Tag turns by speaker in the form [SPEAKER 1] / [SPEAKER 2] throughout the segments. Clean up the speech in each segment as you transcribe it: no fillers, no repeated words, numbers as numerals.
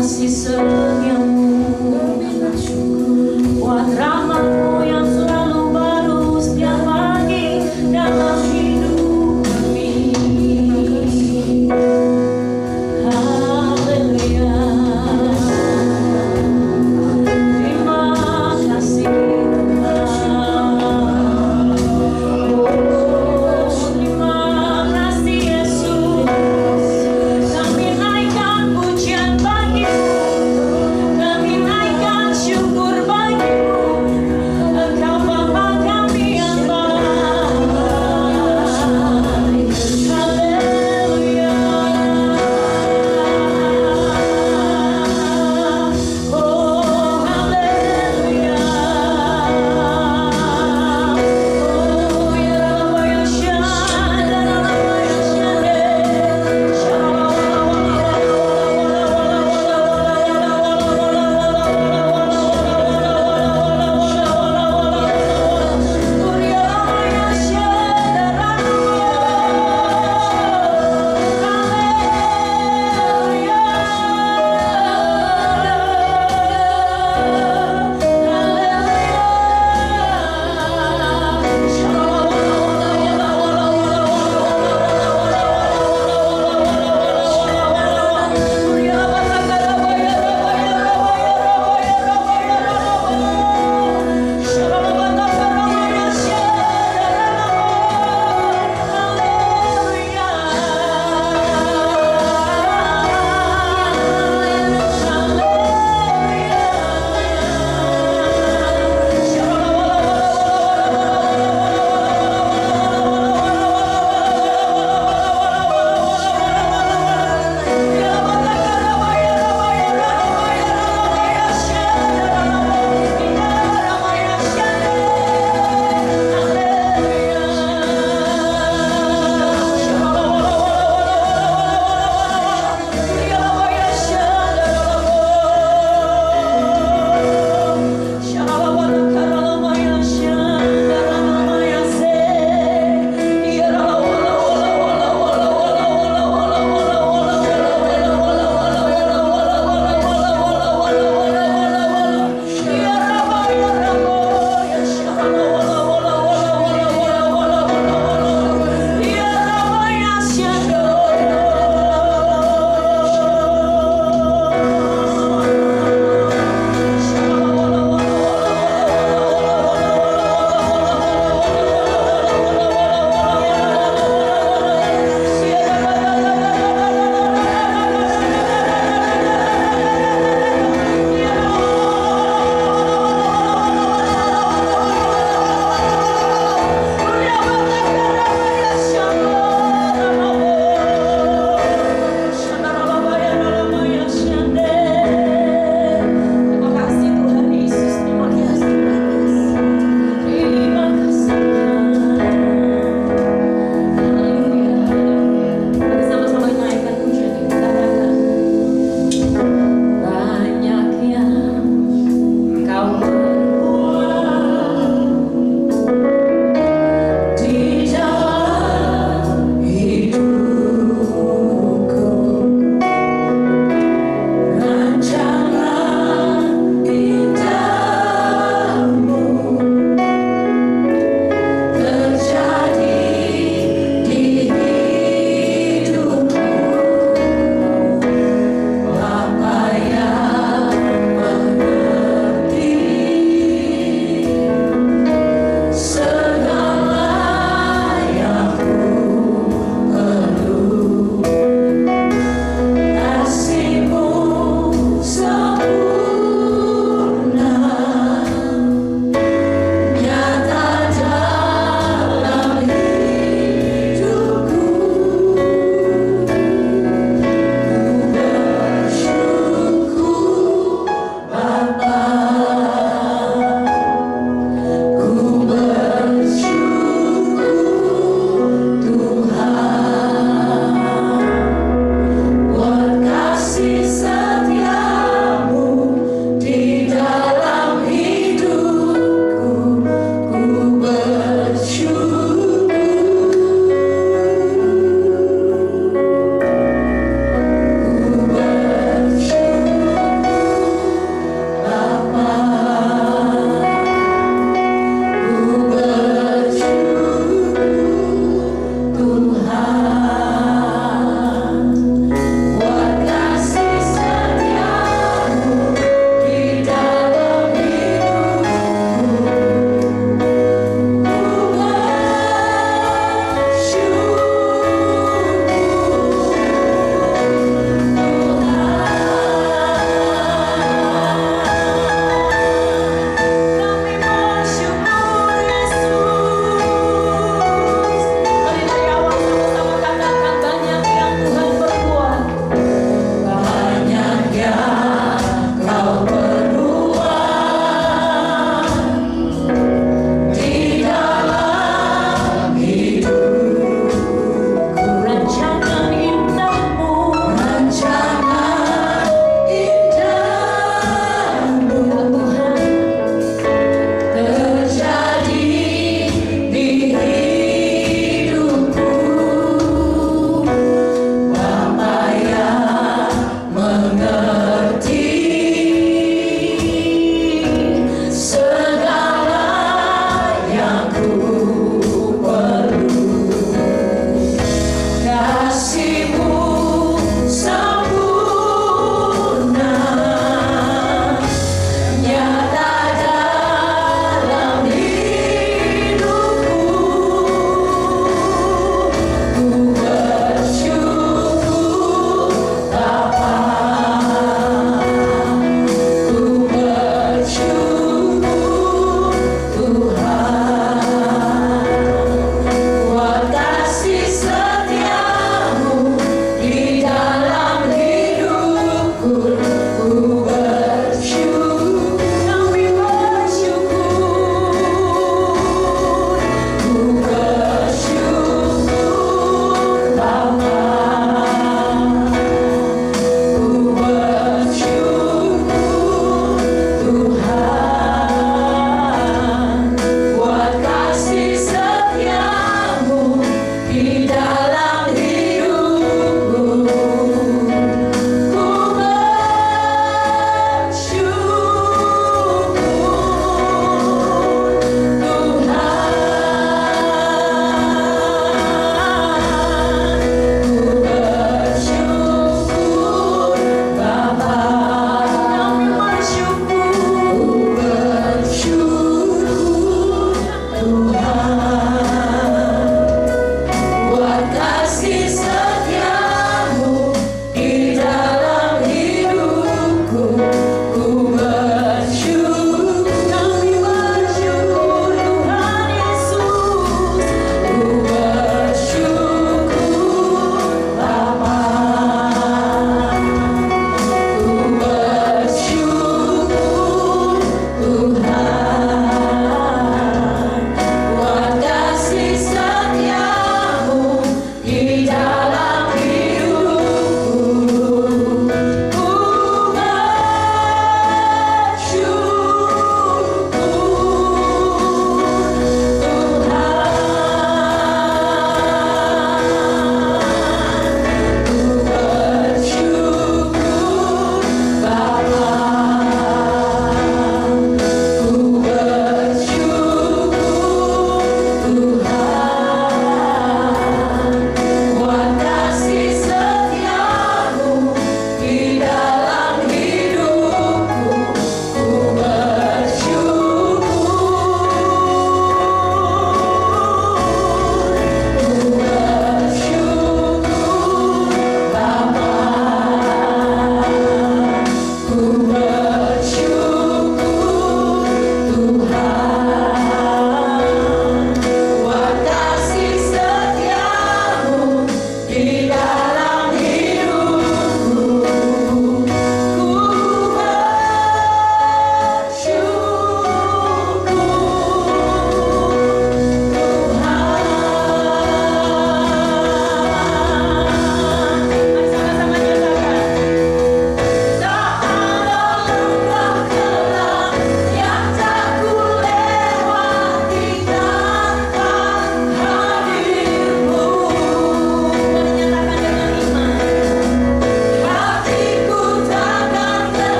[SPEAKER 1] kasih setiamu, buat rahmatmu yang selalu baru setiap pagi dalam hidup kami. Haleluya. Terima kasih Tuhan. Oh, terima kasih Yesus. Kami naikkan pujian bagimu.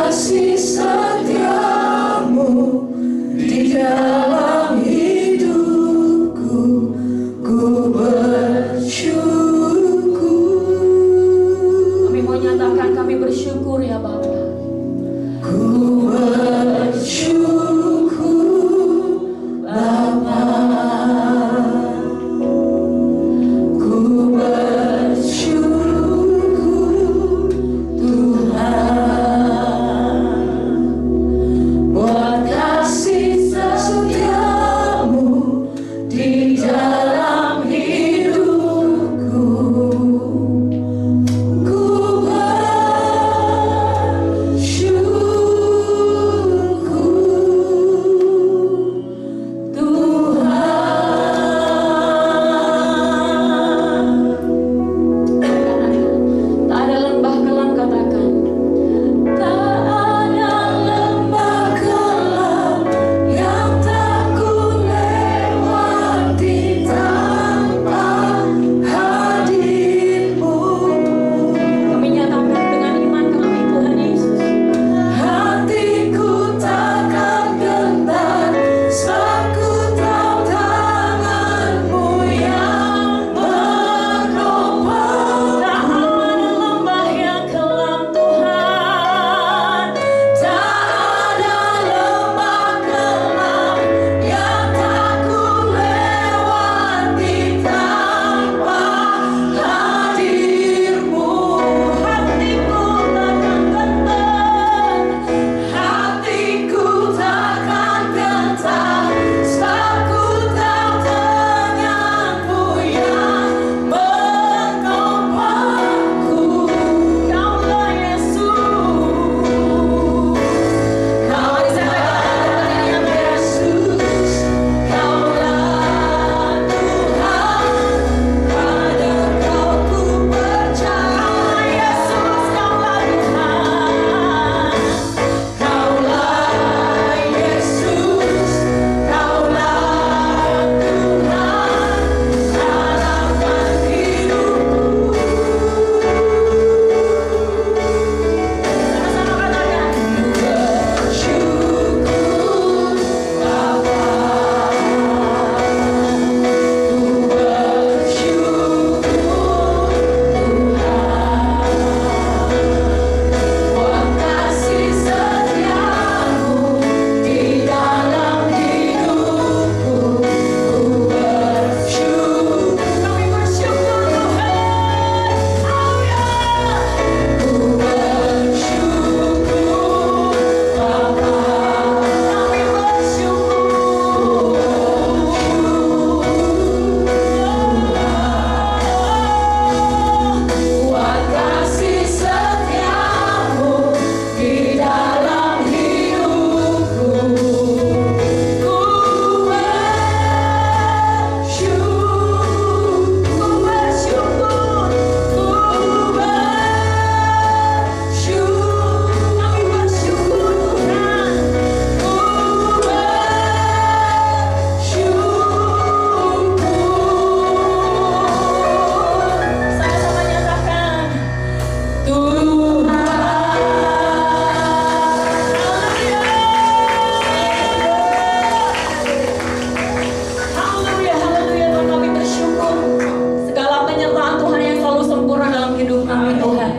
[SPEAKER 1] kasih setiamu di dalam hidupku, ku bersyukur. Kami mau nyatakan kami bersyukur ya Bapa. Ku bersyukur Bapa. Ku bersyukur Tuhan buat kasih setiamu di dalam hidupku. Ku bersyukur Tuhan. Tak ada lembah kelam, katakan. Tak ada lembah kelam yang tak ku lewati tanpa hadir-Mu. Kami nyatakan dengan iman kami Tuhan Yesus. Hatiku takkan gentar sebab ku tahu tangan-Mu yang menopang. Tak ada lembah yang kelam Tuhan. Tak ada lembah kelam yang tak ku lewati tanpa hadir-Mu. Hatiku takkan gentar, hatiku takkan gentar sebab ku tahu tangan-Mu yang menopangku. Kaulah Yesus. Mari saya katakan Yesus, Kaulah Tuhan, pada Kau ku percaya. Yesus, Kaulah Tuhan. Kaulah Yesus, Kaulah Tuhan, harapan hidupku. Sama-sama katakan, bersyukur Bapa, bersyukur Tuhan buat kasih setiamu di dalam hidupku. Ku bersyukur, kami bersyukur Tuhan. Haleluya. Ku bersyukur Bapa, kami bersyukur. Buat kasih setiamu di dalam hidupku. Ku bersyukur, kami bersyukur Tuhan. Ku bersyukur. Sama-sama nyatakan Tuhan. Haleluya, haleluya Tuhan, kami bersyukur. Segala penyertaan Tuhan yang selalu sempurna dalam hidup kami Tuhan.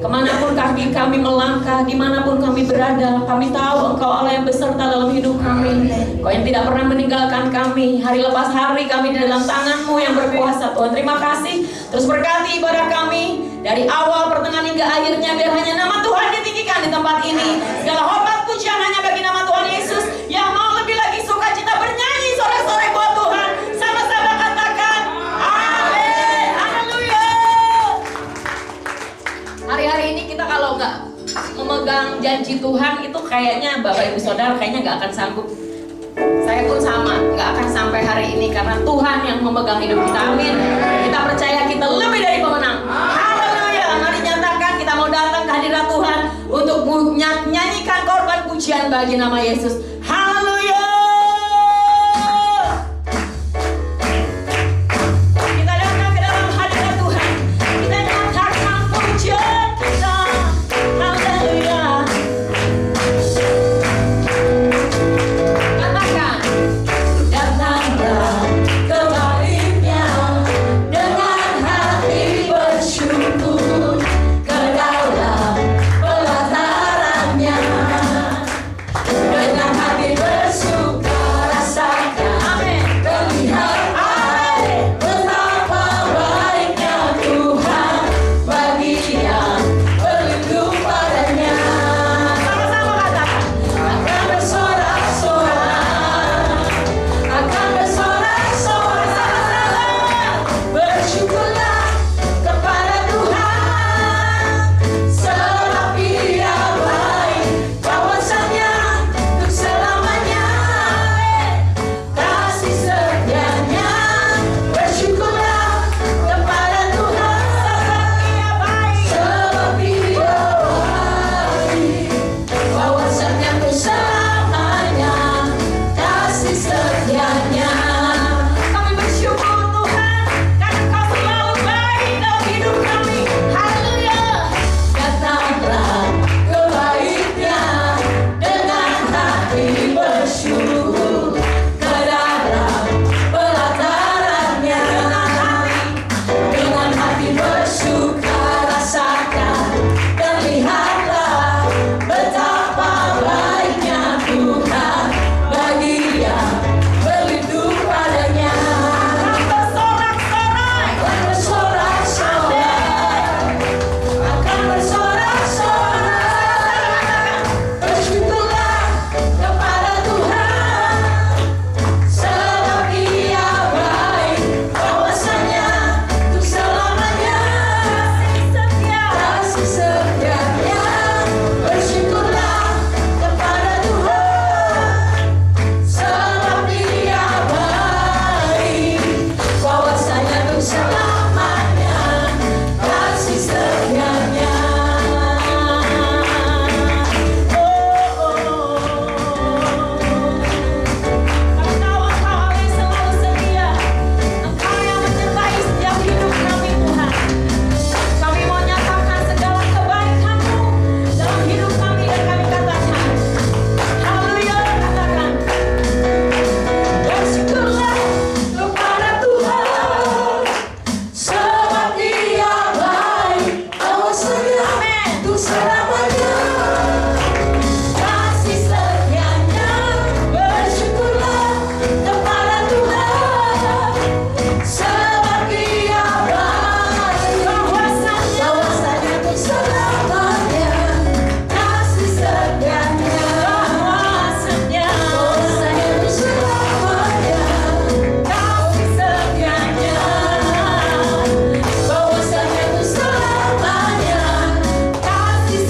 [SPEAKER 1] Kemanapun kami melangkah, dimanapun kami berada, kami tahu Engkau Allah yang beserta dalam hidup kami. Kau yang tidak pernah meninggalkan kami. Hari lepas hari kami di dalam tangan-Mu yang berkuasa Tuhan. Terima kasih. Terus berkati ibadah kami dari awal, pertengahan hingga akhirnya. Biar hanya nama Tuhan ditinggikan di tempat ini. Segala hormat pujian hanya bagi nama Tuhan Yesus yang mau lebih lagi sukacita bernyanyi sore-sore buat Tuhan. Sama-sama katakan amin. Haleluya. Hari-hari ini kita kalau nggak memegang janji Tuhan itu kayaknya Bapak Ibu Saudara kayaknya nggak akan sanggup. Saya pun sama, nggak akan sampai hari ini karena Tuhan yang memegang hidup kita. Amin. Kita percaya kita lebih dari pemenang. Haleluya. Mari nyatakan kita mau datang ke hadirat Tuhan untuk nyanyikan korban pujian bagi nama Yesus. Haleluya. Kita datang ke dalam hadirat Tuhan. Kita nyatakan pujian kita. Haleluya.
[SPEAKER 2] selamanya. Kasih setianya, bersyukurlah kepada Tuhan, sebab Dia baik. Bahwasanya untuk selamanya. Kasih setianya, bahwasanya untuk selamanya. Kasih setianya, bahwasanya untuk selamanya. Kasih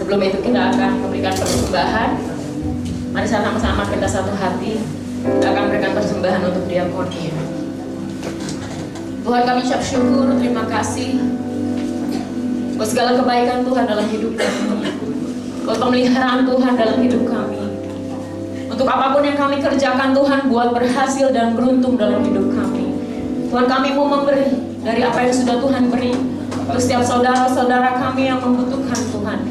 [SPEAKER 1] Sebelum itu kita akan memberikan persembahan. Mari sama-sama kita satu hati. Kita akan memberikan persembahan untuk diakoni. Tuhan, kami ucap syukur, terima kasih buat segala kebaikan Tuhan dalam hidup kami, buat pemeliharaan Tuhan dalam hidup kami. Untuk apapun yang kami kerjakan Tuhan, buat berhasil dan beruntung dalam hidup kami. Tuhan, kami mau memberi dari apa yang sudah Tuhan beri untuk setiap saudara-saudara kami yang membutuhkan Tuhan,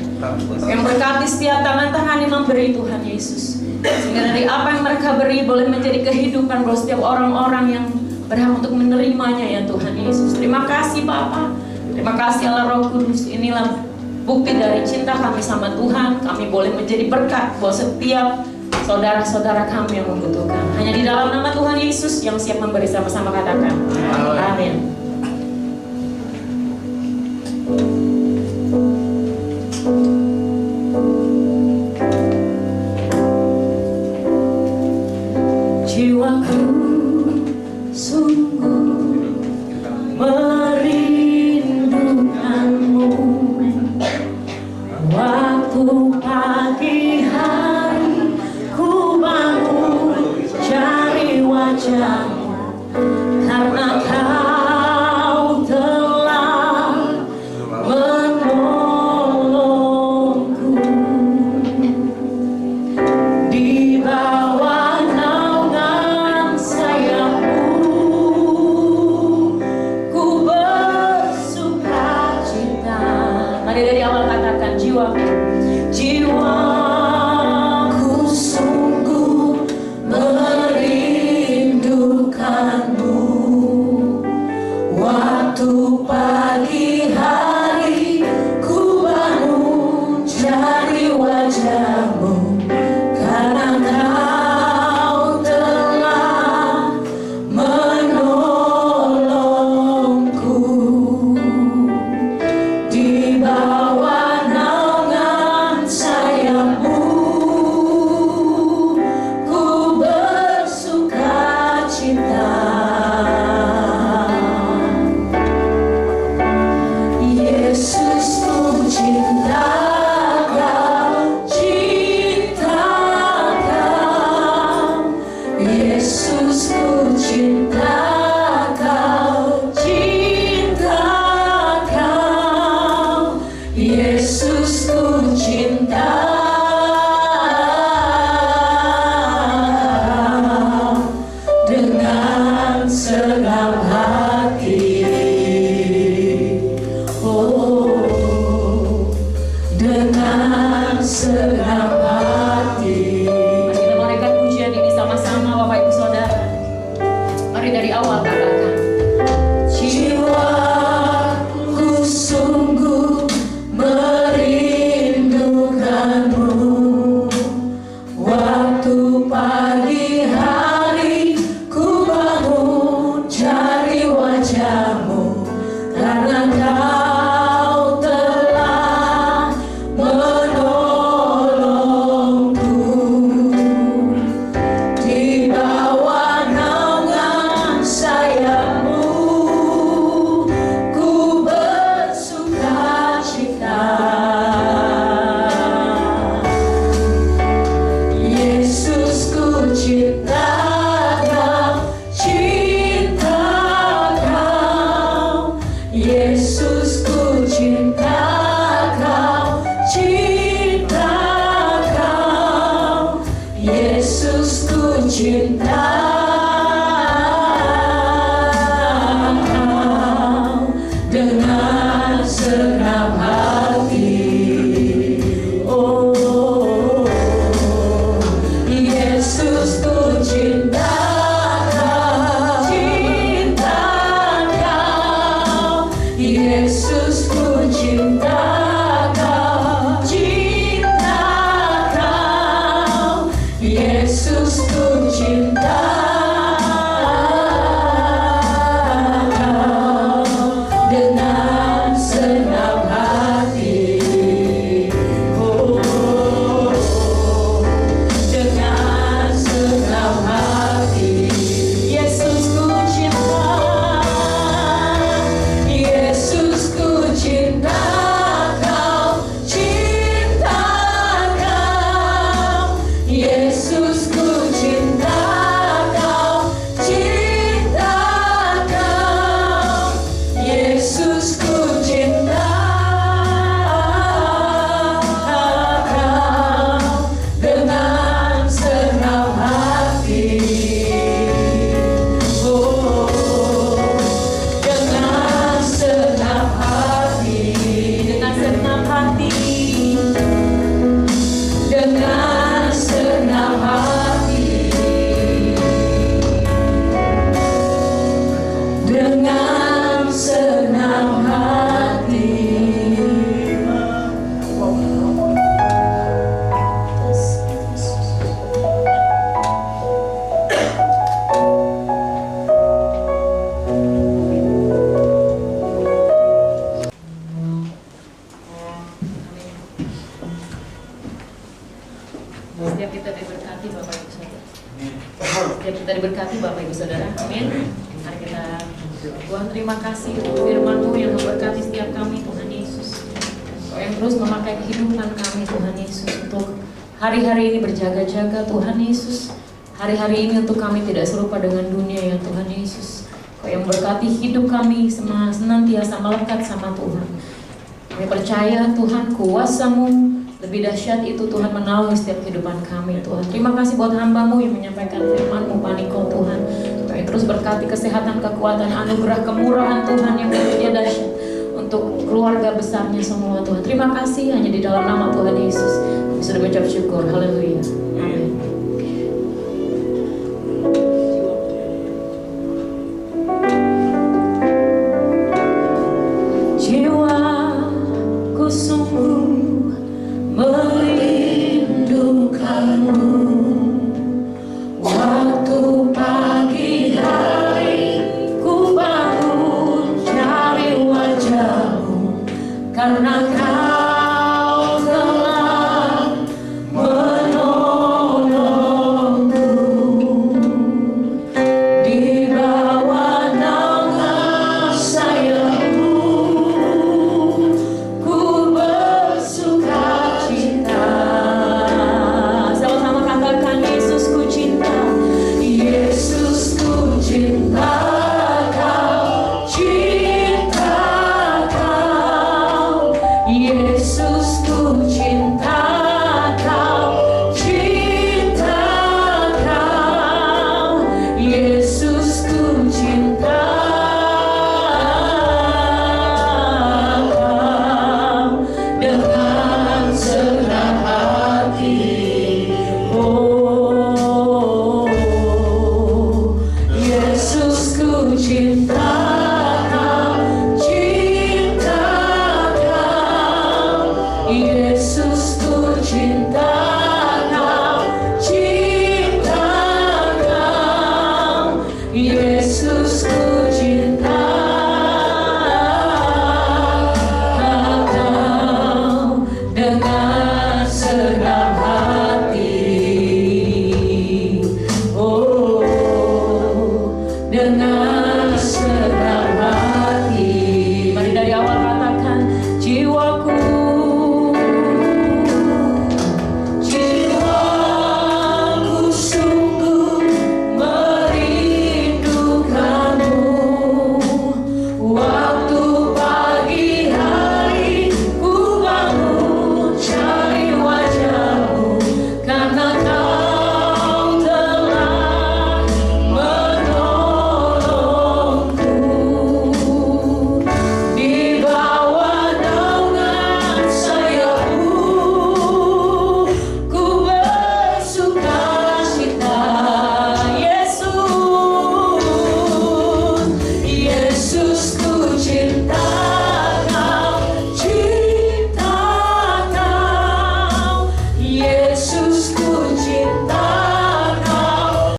[SPEAKER 1] yang berkati setiap tangan-tangan yang memberi Tuhan Yesus. Sehingga dari apa yang mereka beri boleh menjadi kehidupan buat setiap orang-orang yang berhak untuk menerimanya ya Tuhan Yesus. Terima kasih Bapa. Terima kasih Allah Roh Kudus. Inilah bukti dari cinta kami sama Tuhan. Kami boleh menjadi berkat buat setiap saudara-saudara kami yang membutuhkan. Hanya di dalam nama Tuhan Yesus yang siap memberi, sama-sama katakan. Amin. Jiwaku sungguh merindukanmu. Waktu pagi hari ku bangun cari wajahmu, karena kau telah menolongku. Di bawah naungan sayapmu ku bersuka cita. Mari dari awal katakan, jiwaku sungguh merindukanmu. Waktu pagi hari ku bangun cari wajahmu, karena kau telah menolongku. Di bawah naungan sayapmu ku bersuka cita. Yesus, ku cinta kau, cinta kau. Yesus, ku cinta kau, cinta kau. Yesus, ku cinta kau dengan segenap hati. Oh, dengan segenap hati. Mari kita menaikkan pujian ini sama-sama Bapak Ibu Saudara. Mari dari awal katakan, jiwaku sungguh merindukanmu. Waktu pagi hari ku bangun cari wajahmu, karena kau telah menolongku. Di bawah naungan sayapmu ku bersuka cita. Yesus, ku cinta kau, cinta kau. Yesus, ku cinta kau, cinta kau. Yesus, ku cinta kau dengan segenap hati. Oh, Yesus, ku cinta kau, cinta kau. Yesus, ku cinta kau, cinta kau. Yesus, ku cinta kau dengan segenap hati. Oh, dengan segenap hati. Yesus, ku cinta. Yesus, ku cinta Setiap kita diberkati Bapak Ibu Saudara. Setiap kita diberkati Bapak Ibu Saudara. Amin. Mari kita berdoa. Tuhan, terima kasih untuk firman-Mu yang memberkati setiap kami, Tuhan Yesus. Kau yang terus memakai kehidupan kami, Tuhan Yesus, untuk hari-hari ini berjaga-jaga, Tuhan Yesus. Hari-hari ini untuk kami tidak serupa dengan dunia, ya Tuhan Yesus. Kau yang berkati hidup kami senantiasa melekat sama Tuhan. Kami percaya Tuhan, kuasa-Mu lebih dahsyat itu Tuhan menaungi setiap kehidupan kami, Tuhan. Terima kasih buat hamba-Mu yang menyampaikan firman-Mu, Pak Niko, Tuhan. Kau yang terus berkati kesehatan, kekuatan, anugerah, kemurahan Tuhan yang begitu dahsyat untuk keluarga besarnya semua, Tuhan. Terima kasih hanya di dalam nama Tuhan Yesus kami sudah mengucap syukur. Haleluya. Amin. Jiwaku sungguh merindukanmu, waktu pagi hari ku bangun cari wajahmu, karena